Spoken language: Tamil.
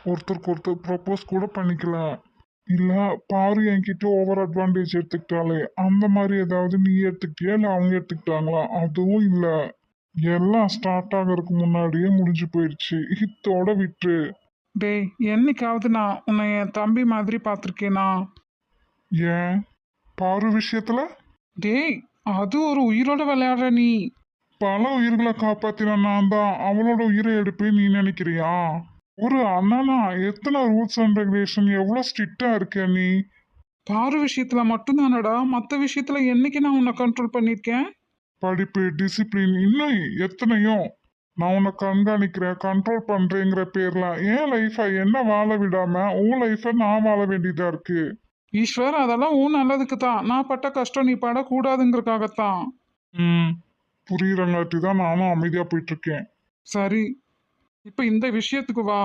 ஒருத்தருக்கு ஒருத்தர் ப்ரப்போஸ் கூட பண்ணிக்கலாம். இல்ல பாரு என்கிட்ட ஓவர் அட்வான்டேஜ் எடுத்துக்கிட்டாலே அந்த மாதிரி ஏதாவது நீ எடுத்துக்கிட்டியா இல்லை அவங்க எடுத்துக்கிட்டாங்களா? அதுவும் இல்ல. எல்லாம் ஸ்டார்ட் ஆகறதுக்கு முன்னாடியே முடிஞ்சு போயிடுச்சு. இதோட விட்டுரு. டேய், என்னைக்காவது நான் உன்னை என் தம்பி மாதிரி பார்த்துருக்கேனா? ஏன் பாரு விஷயத்துல டேய், அது ஒரு உயிரோட விளையாடுற நீ. பல உயிர்களை காப்பாத்தின நான் தான் அவளோட உயிரை எடுப்பேன் நீ நினைக்கிறியா? ஒரு அண்ணனா எத்தனை ரூல்ஸ் அண்ட் ரெகுலேஷன், எவ்வளவு ஸ்ட்ரிக்டா இருக்க நீ. பாரு விஷயத்துல மட்டும்தானடா, மற்ற விஷயத்துல என்னைக்கு நான் உன்னை கண்ட்ரோல் பண்ணியிருக்கேன்? படிப்பு, டிசிப்ளின், இன்னும் எத்தனையோ. நான் உன்னை கண்காணிக்கிறேன், கண்ட்ரோல் பண்றேங்கிற பேர்ல என் லைஃபை என்ன வாழ விடாம உன் லைஃபை நான் வாழ வேண்டியதா இருக்கு. ஈஸ்வர், அதெல்லாம் உன் நல்லதுக்கு தான். நான் பட்ட கஷ்டம் நீ படக்கூடாதுங்கிறதுக்காகத்தான். ம் புரியுறங்காட்டி தான் நானும் அமைதியா போயிட்டு இருக்கேன். சரி, இப்ப இந்த விஷயத்துக்கு வா.